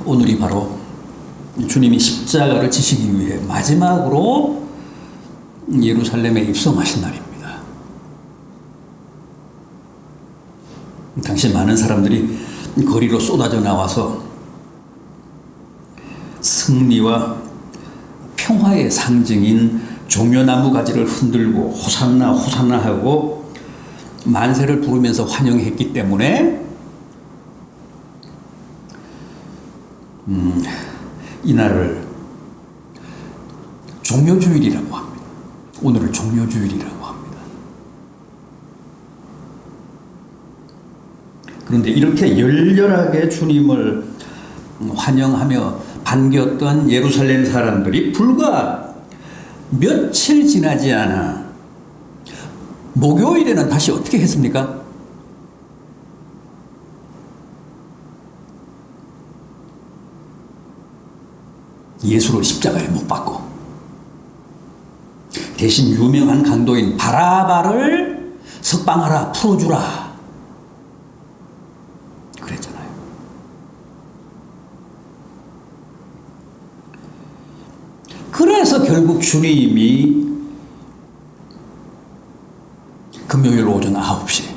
오늘이 바로 주님이 십자가를 지시기 위해 마지막으로 예루살렘에 입성하신 날입니다. 당시 많은 사람들이 거리로 쏟아져 나와서 승리와 평화의 상징인 종려나무 가지를 흔들고 호산나 호산나 하고 만세를 부르면서 환영했기 때문에 이날을 종려주일이라고 합니다. 오늘을 종려주일이라고 합니다. 그런데 이렇게 열렬하게 주님을 환영하며 반겼던 예루살렘 사람들이 불과 며칠 지나지 않아 목요일에는 다시 어떻게 했습니까? 예수를 십자가에 못 박고 대신 유명한 강도인 바라바를 석방하라, 풀어주라 그랬잖아요. 그래서 결국 주님이 금요일 오전 9시,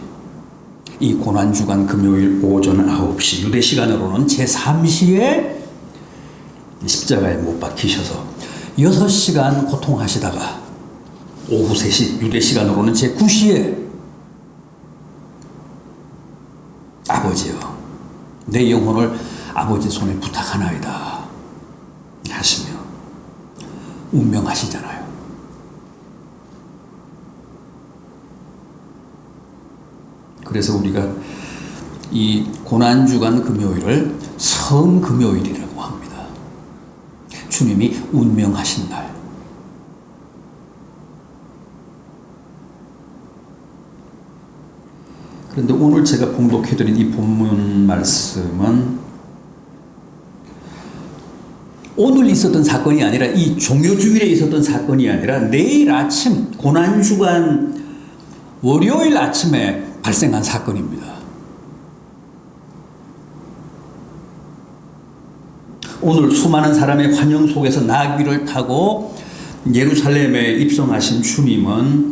이 고난주간 금요일 오전 9시 유대 시간으로는 제3시에 십자가에 못 박히셔서 6시간 고통하시다가 오후 3시 유대 시간으로는 제9시에 아버지여 내 영혼을 아버지 손에 부탁하나이다 하시며 운명하시잖아요. 그래서 우리가 이 고난주간 금요일을 성금요일이라고 합니다. 주님이 운명하신 날. 그런데 오늘 제가 봉독해드린 이 본문 말씀은 오늘 있었던 사건이 아니라 이 종료주일에 있었던 사건이 아니라 내일 아침 고난주간 월요일 아침에 발생한 사건입니다. 오늘 수많은 사람의 환영 속에서 나귀를 타고 예루살렘에 입성하신 주님은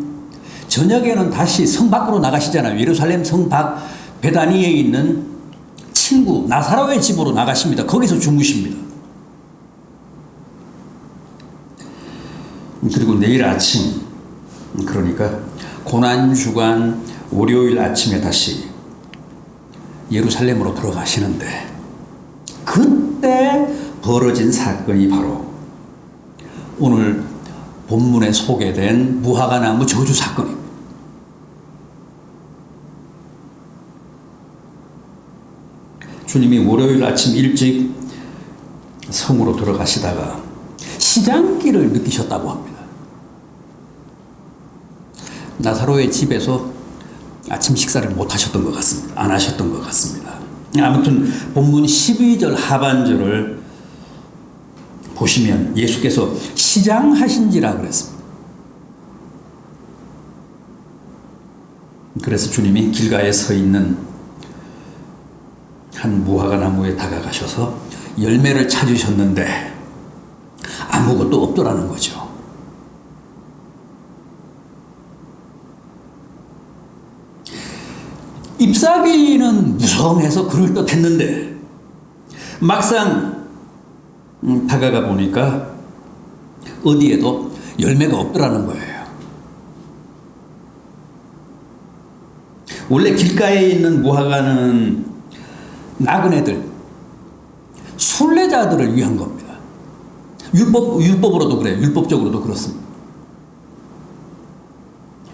저녁에는 다시 성 밖으로 나가시잖아요. 예루살렘 성 밖 베다니에 있는 친구 나사로의 집으로 나가십니다. 거기서 주무십니다. 그리고 내일 아침, 그러니까 고난주간 월요일 아침에 다시 예루살렘으로 들어가시는데 그때 벌어진 사건이 바로 오늘 본문에 소개된 무화과나무 저주 사건입니다. 주님이 월요일 아침 일찍 성으로 들어가시다가 시장길을 느끼셨다고 합니다. 나사로의 집에서 아침 식사를 못 하셨던 것 같습니다. 안 하셨던 것 같습니다. 아무튼 본문 12절 하반절을 보시면 예수께서 시장하신지라 그랬습니다. 그래서 주님이 길가에 서 있는 한 무화과 나무에 다가가셔서 열매를 찾으셨는데 아무것도 없더라는 거죠. 잎사귀는 무성해서 그럴듯했는데 막상 다가가 보니까 어디에도 열매가 없더라는 거예요. 원래 길가에 있는 무화과는 나그네들, 순례자들을 위한 겁니다. 율법으로도 그래요. 율법적으로도 그렇습니다.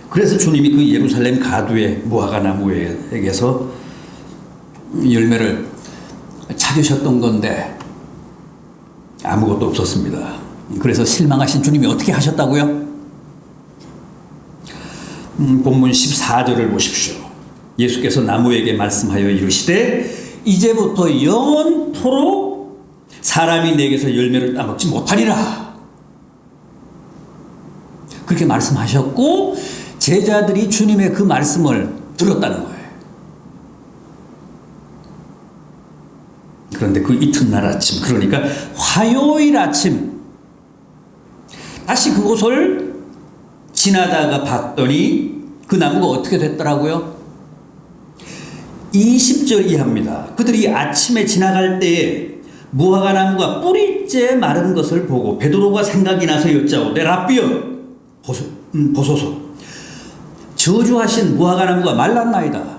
그래서 주님이 그 예루살렘 가두의 무화과 나무에게서 열매를 찾으셨던 건데 아무것도 없었습니다. 그래서 실망하신 주님이 어떻게 하셨다고요? 본문 14절을 보십시오. 예수께서 나무에게 말씀하여 이르시되 이제부터 영원토록 사람이 내게서 열매를 따먹지 못하리라. 그렇게 말씀하셨고 제자들이 주님의 그 말씀을 들었다는 거예요. 그런데 그 이튿날 아침, 그러니까 화요일 아침, 다시 그곳을 지나다가 봤더니 그 나무가 어떻게 됐더라고요? 20절 이하입니다. 그들이 아침에 지나갈 때에 무화과 나무가 뿌리째 마른 것을 보고 베드로가 생각이 나서 여짜오되 라삐여 보소서, 저주하신 무화과 나무가 말랐나이다.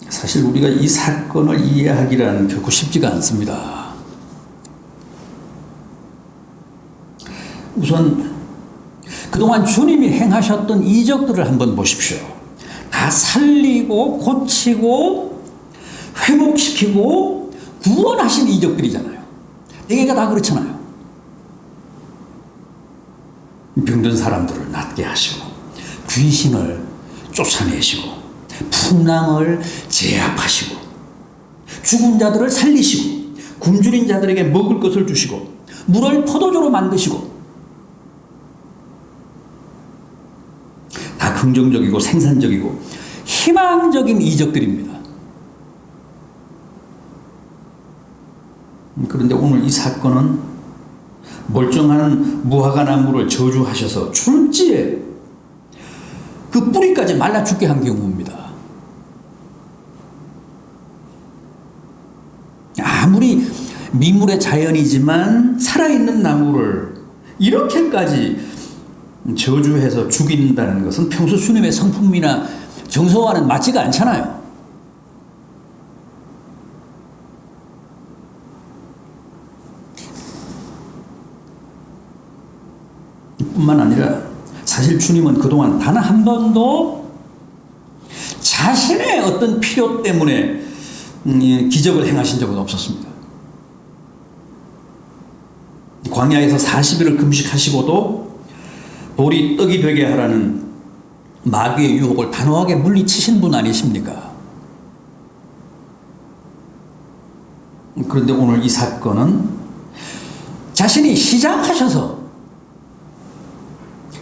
사실 우리가 이 사건을 이해하기란 결코 쉽지가 않습니다. 우선 그동안 주님이 행하셨던 이적들을 한번 보십시오. 다 살리고 고치고 회복시키고 구원하신 이적들이잖아요. 대개가 다 그렇잖아요. 병든 사람들을 낫게 하시고 귀신을 쫓아내시고 풍랑을 제압하시고 죽은 자들을 살리시고 굶주린 자들에게 먹을 것을 주시고 물을 포도주로 만드시고 다 긍정적이고 생산적이고 희망적인 이적들입니다. 그런데 오늘 이 사건은 멀쩡한 무화과 나무를 저주하셔서 졸지에 그 뿌리까지 말라 죽게 한 경우입니다. 아무리 미물의 자연이지만 살아있는 나무를 이렇게까지 저주해서 죽인다는 것은 평소 주님의 성품이나 정서와는 맞지가 않잖아요. 뿐만 아니라 사실 주님은 그동안 단 한 번도 자신의 어떤 필요 때문에 기적을 행하신 적은 없었습니다. 광야에서 40일을 금식하시고도 돌이 떡이 되게 하라는 마귀의 유혹을 단호하게 물리치신 분 아니십니까? 그런데 오늘 이 사건은 자신이 시작하셔서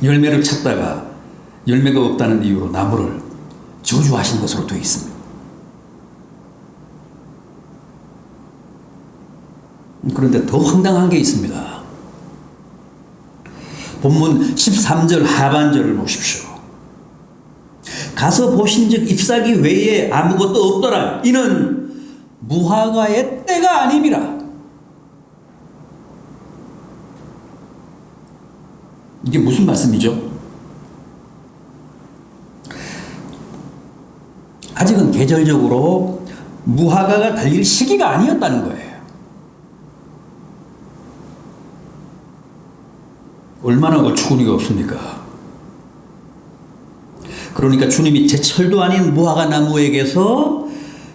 열매를 찾다가 열매가 없다는 이유로 나무를 저주하신 것으로 되어 있습니다. 그런데 더 황당한 게 있습니다. 본문 13절 하반절을 보십시오. 가서 보신즉 잎사귀 외에 아무것도 없더라. 이는 무화과의 때가 아님이라. 이게 무슨 말씀이죠? 아직은 계절적으로 무화과가 달릴 시기가 아니었다는 거예요. 얼마나 어처구니가 없습니까? 그러니까 주님이 제철도 아닌 무화과 나무에게서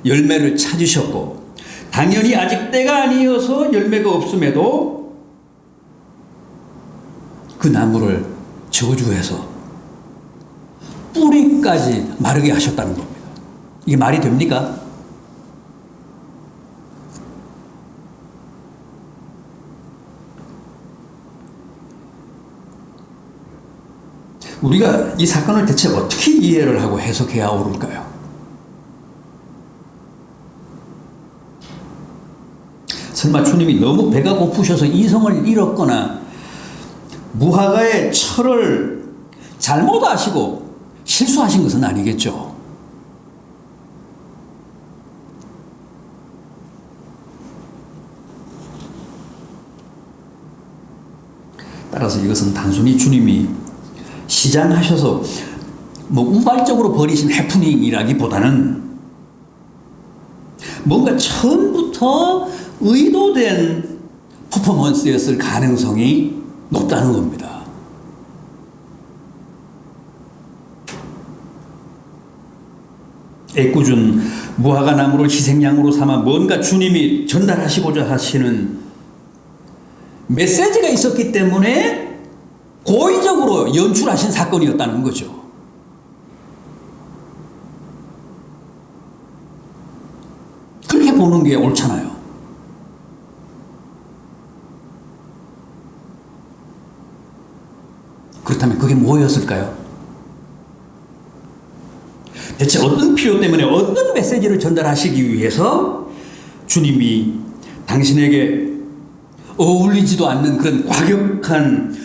열매를 찾으셨고 당연히 아직 때가 아니어서 열매가 없음에도 그 나무를 저주해서 뿌리까지 마르게 하셨다는 겁니다. 이게 말이 됩니까? 우리가 이 사건을 대체 어떻게 이해를 하고 해석해야 옳을까요? 설마 주님이 너무 배가 고프셔서 이성을 잃었거나 무화과의 철을 잘못 아시고 실수하신 것은 아니겠죠? 따라서 이것은 단순히 주님이 시장하셔서 우발적으로 벌이신 해프닝이라기보다는 뭔가 처음부터 의도된 퍼포먼스였을 가능성이 높다는 겁니다. 애꿎은 무화과 나무를 희생양으로 삼아 뭔가 주님이 전달하시고자 하시는 메시지가 있었기 때문에 고의적으로 연출하신 사건이었다는 거죠. 그렇게 보는 게 옳잖아요. 그렇다면 그게 뭐였을까요? 대체 어떤 필요 때문에 어떤 메시지를 전달하시기 위해서 주님이 당신에게 어울리지도 않는 그런 과격한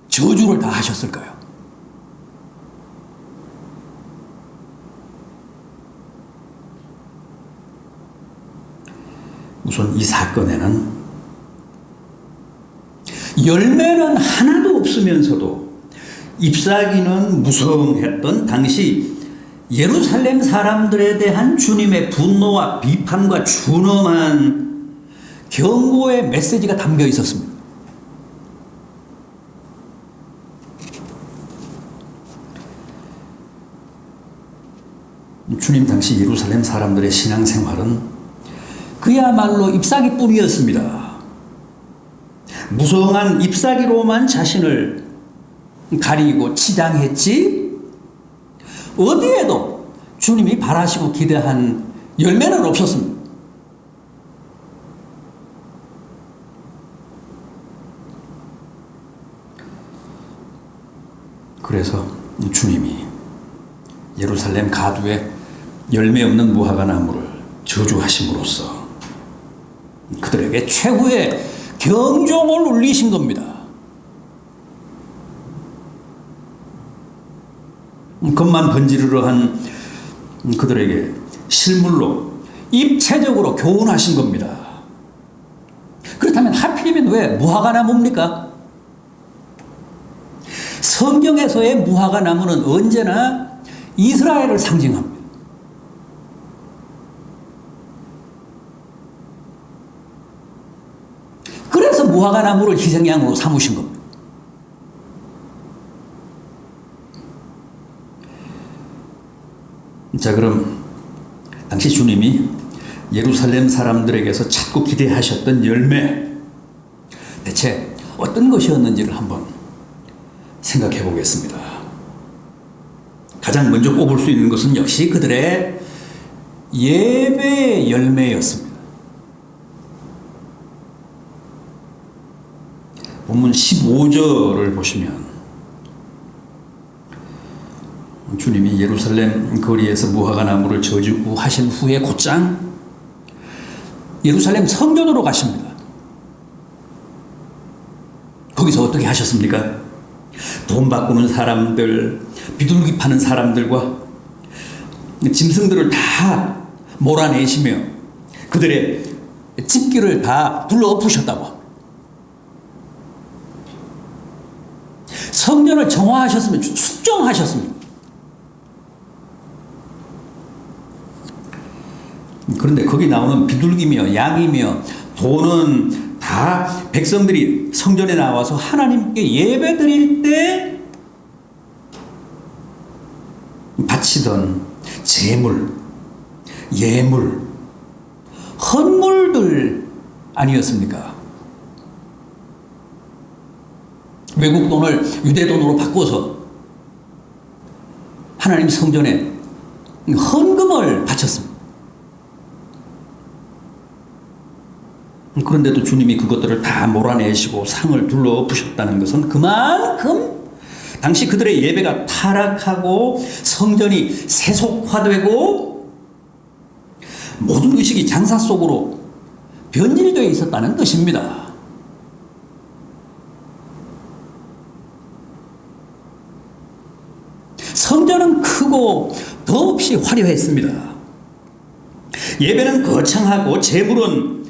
저주를 다 하셨을까요? 우선 이 사건에는 열매는 하나도 없으면서도 잎사귀는 무성했던 당시 예루살렘 사람들에 대한 주님의 분노와 비판과 준엄한 경고의 메시지가 담겨 있었습니다. 주님 당시 예루살렘 사람들의 신앙생활은 그야말로 잎사귀뿐이었습니다. 무성한 잎사귀로만 자신을 가리고 치장했지 어디에도 주님이 바라시고 기대한 열매는 없었습니다. 그래서 주님이 예루살렘 가두에 열매 없는 무화과 나무를 저주하심으로써 그들에게 최후의 경종을 울리신 겁니다. 겉만 번지르르한 그들에게 실물로 입체적으로 교훈하신 겁니다. 그렇다면 하필이면 왜 무화과 나무입니까? 성경에서의 무화과 나무는 언제나 이스라엘을 상징합니다. 그래서 무화과 나무를 희생양으로 삼으신 겁니다. 자, 그럼 당시 주님이 예루살렘 사람들에게서 찾고 기대하셨던 열매, 대체 어떤 것이었는지를 한번 생각해 보겠습니다. 가장 먼저 꼽을 수 있는 것은 역시 그들의 예배의 열매였습니다. 본문 15절을 보시면 주님이 예루살렘 거리에서 무화과 나무를 저주하신 후에 곧장 예루살렘 성전으로 가십니다. 거기서 어떻게 하셨습니까? 돈 바꾸는 사람들, 비둘기 파는 사람들과 짐승들을 다 몰아내시며 그들의 집길을 다 둘러엎으셨다고 합니다. 성전을 정화하셨으면 숙정하셨습니다. 그런데 거기 나오는 비둘기며 양이며 돈은 다 백성들이 성전에 나와서 하나님께 예배 드릴 때 바치던 제물, 예물, 헌물들 아니었습니까? 외국 돈을 유대 돈으로 바꿔서 하나님 성전에 헌금을 바쳤습니다. 그런데도 주님이 그것들을 다 몰아내시고 상을 둘러엎으셨다는 것은 그만큼 당시 그들의 예배가 타락하고 성전이 세속화되고 모든 의식이 장사 속으로 변질되어 있었다는 뜻입니다. 성전은 크고 더없이 화려했습니다. 예배는 거창하고 제물은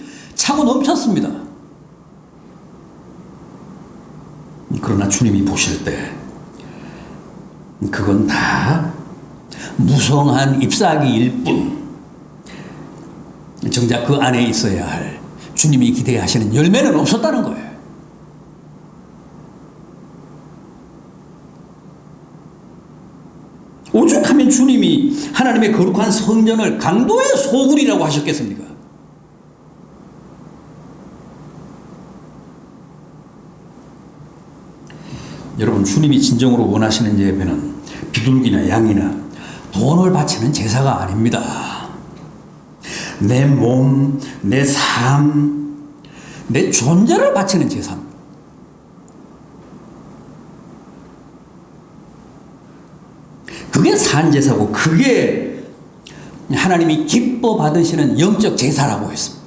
차고 넘쳤습니다. 그러나 주님이 보실 때 그건 다 무성한 잎사귀일 뿐 정작 그 안에 있어야 할 주님이 기대하시는 열매는 없었다는 거예요. 오죽하면 주님이 하나님의 거룩한 성전을 강도의 소굴이라고 하셨겠습니까? 여러분, 주님이 진정으로 원하시는 예배는 비둘기나 양이나 돈을 바치는 제사가 아닙니다. 내 몸, 내 삶, 내 존재를 바치는 제사입니다. 그게 산제사고 그게 하나님이 기뻐 받으시는 영적 제사라고 했습니다.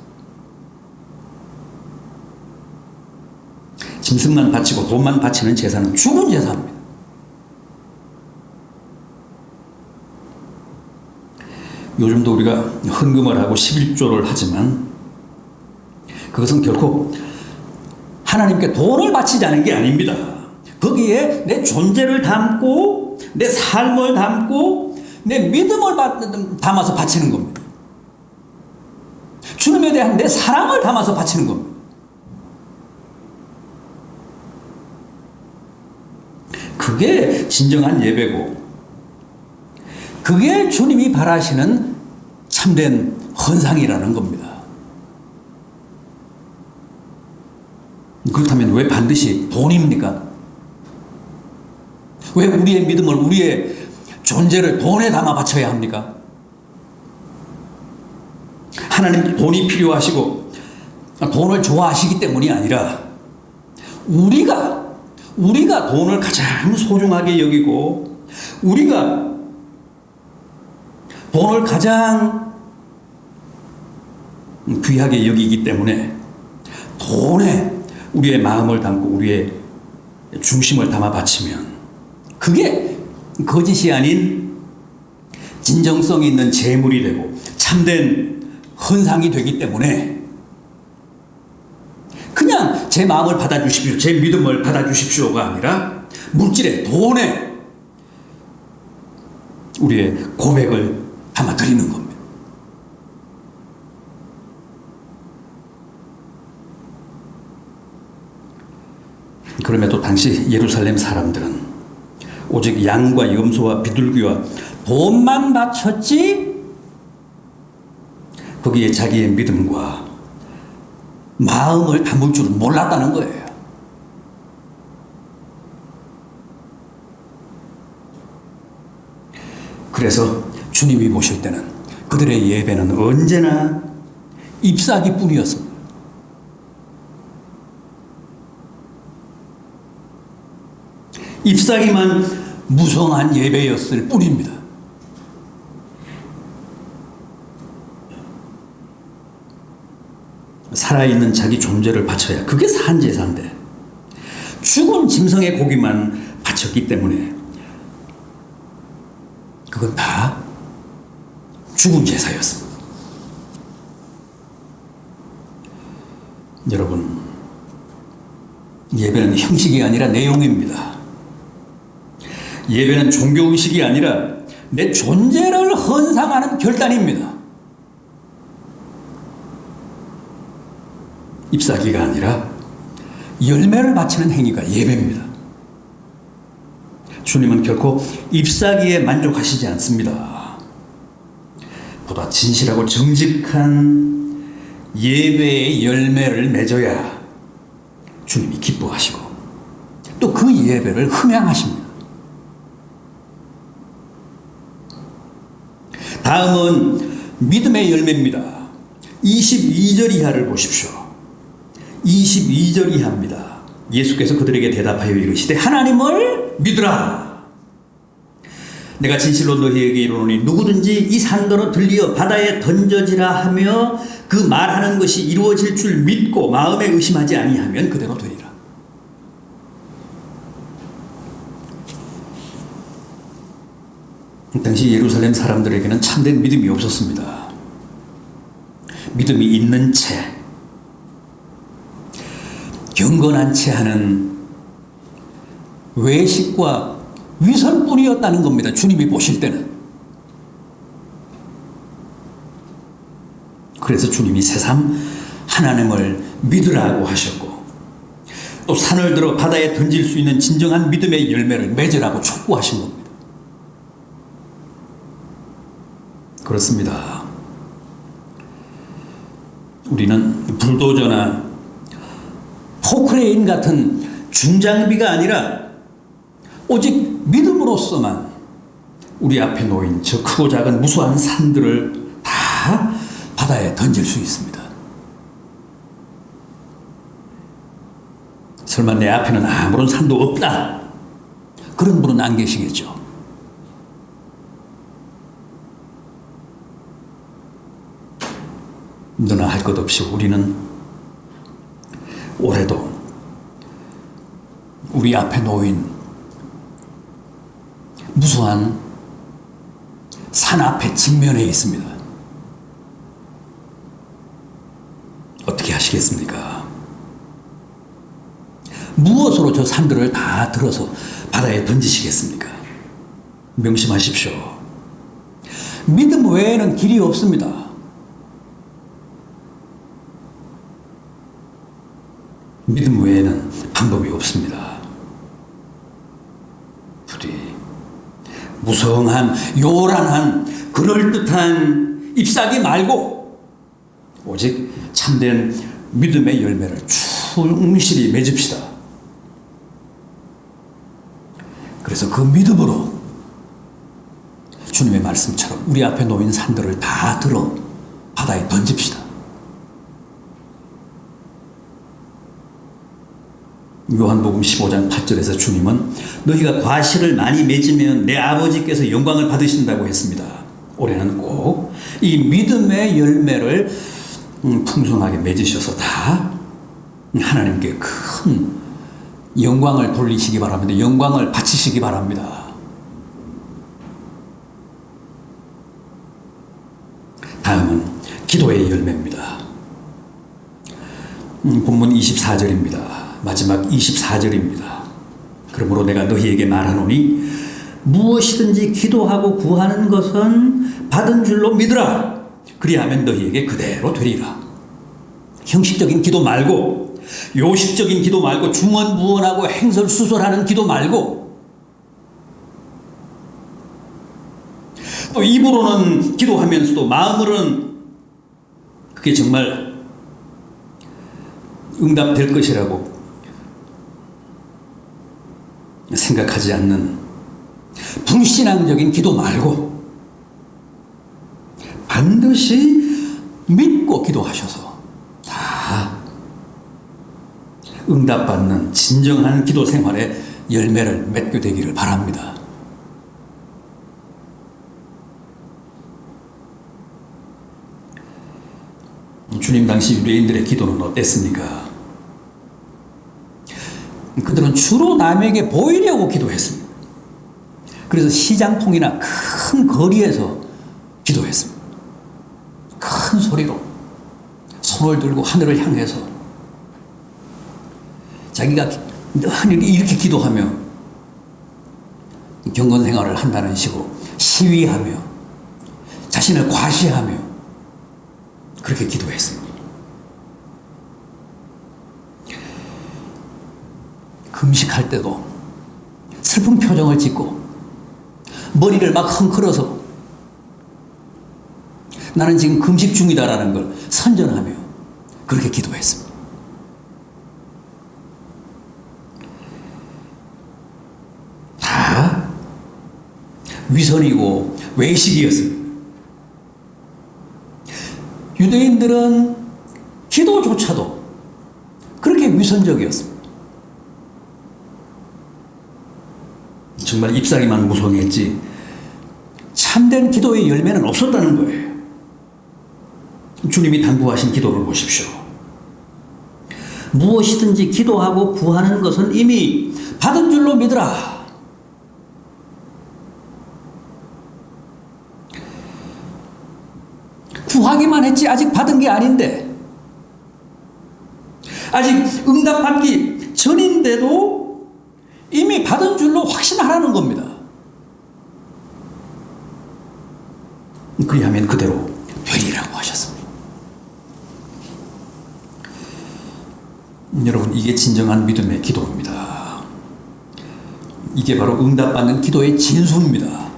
짐승만 바치고 돈만 바치는 제사는 죽은 제사입니다. 요즘도 우리가 헌금을 하고 11조를 하지만 그것은 결코 하나님께 돈을 바치자는 게 아닙니다. 거기에 내 존재를 담고 내 삶을 담고 내 믿음을 담아서 바치는 겁니다. 주님에 대한 내 사랑을 담아서 바치는 겁니다. 그게 진정한 예배고 그게 주님이 바라시는 참된 헌상이라는 겁니다. 그렇다면 왜 반드시 돈입니까? 왜 우리의 믿음을, 우리의 존재를 돈에 담아 바쳐야 합니까? 하나님 돈이 필요하시고 돈을 좋아하시기 때문이 아니라 우리가 돈을 가장 소중하게 여기고 우리가 돈을 가장 귀하게 여기기 때문에 돈에 우리의 마음을 담고 우리의 중심을 담아 바치면 그게 거짓이 아닌 진정성 있는 재물이 되고 참된 헌상이 되기 때문에 그냥 제 마음을 받아주십시오, 제 믿음을 받아주십시오가 아니라 물질에 돈에 우리의 고백을 담아 드리는 겁니다. 그럼에도 당시 예루살렘 사람들은 오직 양과 염소와 비둘기와 돈만 바쳤지 거기에 자기의 믿음과 마음을 담을 줄은 몰랐다는 거예요. 그래서 주님이 보실 때는 그들의 예배는 언제나 잎사귀뿐이었습니다. 잎사귀만 무성한 예배였을 뿐입니다. 살아있는 자기 존재를 바쳐야 그게 산제사인데 죽은 짐승의 고기만 바쳤기 때문에 그건 다 죽은 제사였습니다. 여러분, 예배는 형식이 아니라 내용입니다. 예배는 종교의식이 아니라 내 존재를 헌상하는 결단입니다. 잎사귀가 아니라 열매를 바치는 행위가 예배입니다. 주님은 결코 잎사귀에 만족하시지 않습니다. 보다 진실하고 정직한 예배의 열매를 맺어야 주님이 기뻐하시고 또 그 예배를 흠양하십니다. 다음은 믿음의 열매입니다. 22절 이하를 보십시오. 22절 이하입니다. 예수께서 그들에게 대답하여 이르시되 하나님을 믿으라. 내가 진실로 너희에게 이르노니 누구든지 이 산더러 들리어 바다에 던져지라 하며 그 말하는 것이 이루어질 줄 믿고 마음에 의심하지 아니하면 그대로 되리라. 당시 예루살렘 사람들에게는 참된 믿음이 없었습니다. 믿음이 있는 채 경건한 채 하는 외식과 위선뿐이었다는 겁니다. 주님이 보실 때는. 그래서 주님이 새삼 하나님을 믿으라고 하셨고 또 산을 들어 바다에 던질 수 있는 진정한 믿음의 열매를 맺으라고 촉구하신 겁니다. 그렇습니다. 우리는 불도저나 포크레인 같은 중장비가 아니라 오직 믿음으로서만 우리 앞에 놓인 저 크고 작은 무수한 산들을 다 바다에 던질 수 있습니다. 설마 내 앞에는 아무런 산도 없다, 그런 분은 안 계시겠죠. 너나 할 것 없이 우리는 올해도 우리 앞에 놓인 무수한 산 앞에 직면해 있습니다. 어떻게 하시겠습니까? 무엇으로 저 산들을 다 들어서 바다에 던지시겠습니까? 명심하십시오. 믿음 외에는 길이 없습니다. 믿음 외에는 방법이 없습니다. 부디 무성한 요란한 그럴듯한 잎사귀 말고 오직 참된 믿음의 열매를 충실히 맺읍시다. 그래서 그 믿음으로 주님의 말씀처럼 우리 앞에 놓인 산들을 다 들어 바다에 던집시다. 요한복음 15장 8절에서 주님은 너희가 과실을 많이 맺으면 내 아버지께서 영광을 받으신다고 했습니다. 올해는 꼭 이 믿음의 열매를 풍성하게 맺으셔서 다 하나님께 큰 영광을 돌리시기 바랍니다. 영광을 바치시기 바랍니다. 다음은 기도의 열매입니다. 본문 24절입니다. 마지막 24절입니다. 그러므로 내가 너희에게 말하노니 무엇이든지 기도하고 구하는 것은 받은 줄로 믿으라. 그리하면 너희에게 그대로 되리라. 형식적인 기도 말고, 요식적인 기도 말고, 중언부언하고 행설수설하는 기도 말고, 또 입으로는 기도하면서도 마음으로는 그게 정말 응답될 것이라고 생각하지 않는 불신앙적인 기도 말고 반드시 믿고 기도하셔서 다 응답받는 진정한 기도 생활의 열매를 맺게 되기를 바랍니다. 주님 당시 유대인들의 기도는 어땠습니까? 그들은 주로 남에게 보이려고 기도했습니다. 그래서 시장통이나 큰 거리에서 기도했습니다. 큰 소리로 손을 들고 하늘을 향해서 자기가 늘 이렇게 기도하며 경건 생활을 한다는 식으로 시위하며 자신을 과시하며 그렇게 기도했습니다. 금식할 때도 슬픈 표정을 짓고 머리를 막 헝클어서 나는 지금 금식 중이다라는 걸 선전하며 그렇게 기도했습니다. 다 위선이고 외식이었습니다. 유대인들은 기도조차도 그렇게 위선적이었습니다. 정말 잎사귀만 무성했지 참된 기도의 열매는 없었다는 거예요. 주님이 당부하신 기도를 보십시오. 무엇이든지 기도하고 구하는 것은 이미 받은 줄로 믿으라. 구하기만 했지 아직 받은 게 아닌데, 아직 응답받기 전인데도 이미 받은 줄로 확신하라는 겁니다. 그리하면 그대로 되리라고 하셨습니다. 여러분, 이게 진정한 믿음의 기도입니다. 이게 바로 응답받는 기도의 진수입니다.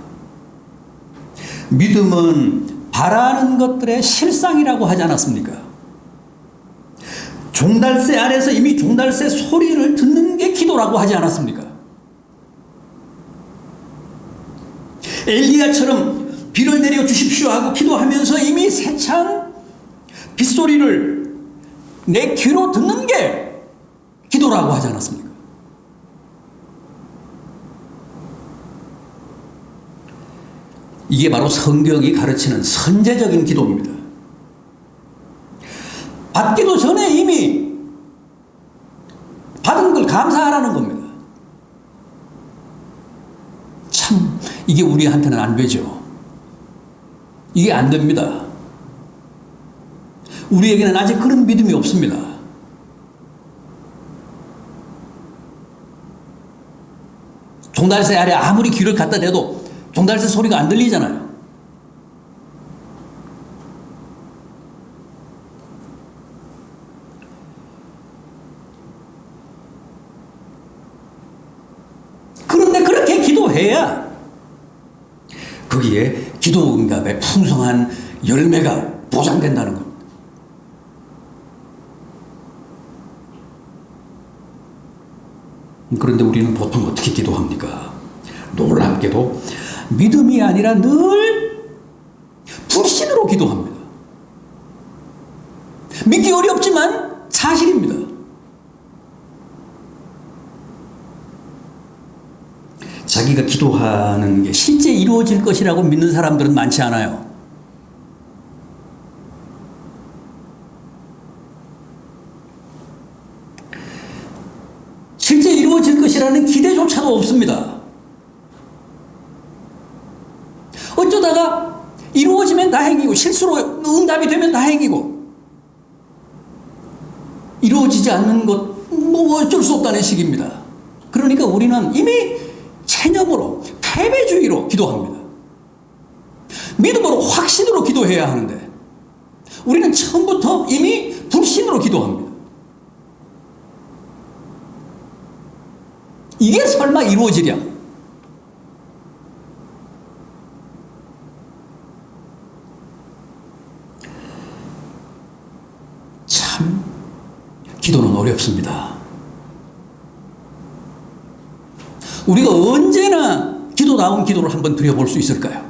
믿음은 바라는 것들의 실상이라고 하지 않았습니까? 종달새 아래서 이미 종달새 소리를 듣는 게 기도라고 하지 않았습니까? 엘리야처럼 비를 내려 주십시오 하고 기도하면서 이미 세찬 빗소리를 내 귀로 듣는 게 기도라고 하지 않았습니까? 이게 바로 성경이 가르치는 선제적인 기도입니다. 받기도 전에 이미 받은 걸 감사하라는 겁니다. 참 이게 우리한테는 안 되죠. 이게 안 됩니다. 우리에게는 아직 그런 믿음이 없습니다. 종달새 아래 아무리 귀를 갖다 대도 종달새 소리가 안 들리잖아요. 그런데 그렇게 기도해야 거기에 기도 응답의 풍성한 열매가 보장된다는 겁니다. 그런데 우리는 보통 어떻게 기도합니까? 놀랍게도 믿음이 아니라 늘 불신으로 기도합니다. 믿기 어렵지만 사실입니다. 자기가 기도하는 게 실제 이루어질 것이라고 믿는 사람들은 많지 않아요. 실제 이루어질 것이라는 기대조차도 없습니다. 어쩌다가 이루어지면 다행이고 실수로 응답이 되면 다행이고 이루어지지 않는 것 뭐 어쩔 수 없다는 식입니다. 그러니까 우리는 이미 체념으로 패배주의로 기도합니다. 믿음으로 확신으로 기도해야 하는데 우리는 처음부터 이미 불신으로 기도합니다. 이게 설마 이루어지랴? 참 기도는 어렵습니다. 우리가 언제나 기도다운 기도를 한번 드려볼 수 있을까요?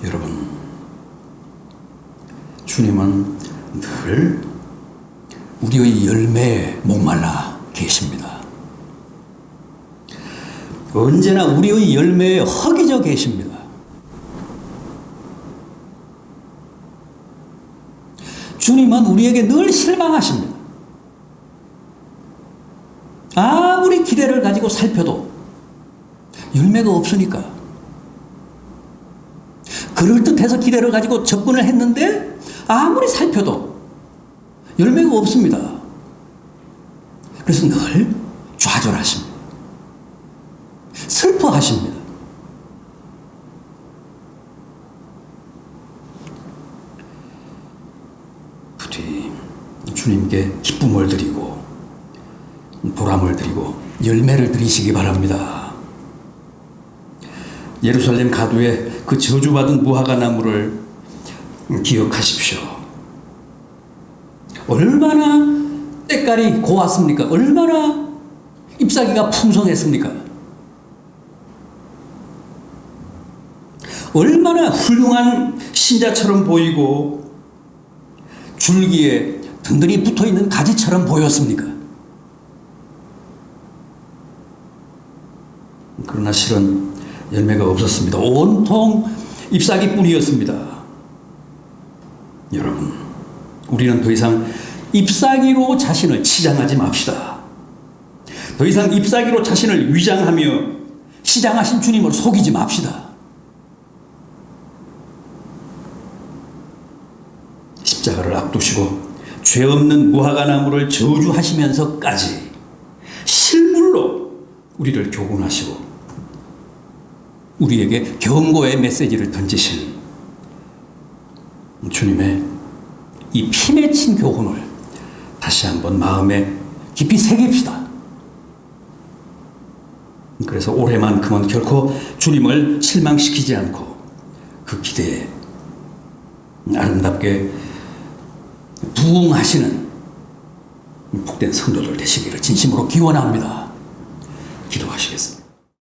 여러분, 주님은 늘 우리의 열매에 목말라 계십니다. 언제나 우리의 열매에 허기져 계십니다. 주님은 우리에게 늘 실망하십니다. 아무리 기대를 가지고 살펴도 열매가 없으니까 그럴듯해서 기대를 가지고 접근을 했는데 아무리 살펴도 열매가 없습니다. 그래서 늘 좌절하십니다. 슬퍼하십니다. 부디 주님께 기쁨을 드리고 보람을 드리고 열매를 드리시기 바랍니다. 예루살렘 가두에 그 저주받은 무화과 나무를 기억하십시오. 얼마나 때깔이 고왔습니까? 얼마나 잎사귀가 풍성했습니까? 얼마나 훌륭한 신자처럼 보이고 줄기에 든든히 붙어있는 가지처럼 보였습니까? 그러나 실은 열매가 없었습니다. 온통 잎사귀뿐이었습니다. 여러분, 우리는 더 이상 잎사귀로 자신을 치장하지 맙시다. 더 이상 잎사귀로 자신을 위장하며 시장하신 주님을 속이지 맙시다. 십자가를 앞두시고 죄 없는 무화과 나무를 저주하시면서까지 실물로 우리를 교훈하시고 우리에게 경고의 메시지를 던지신 주님의 이 피 맺힌 교훈을 다시 한번 마음에 깊이 새깁시다. 그래서 올해만큼은 결코 주님을 실망시키지 않고 그 기대에 아름답게 부응하시는 복된 성도들 되시기를 진심으로 기원합니다. 기도하시겠습니다.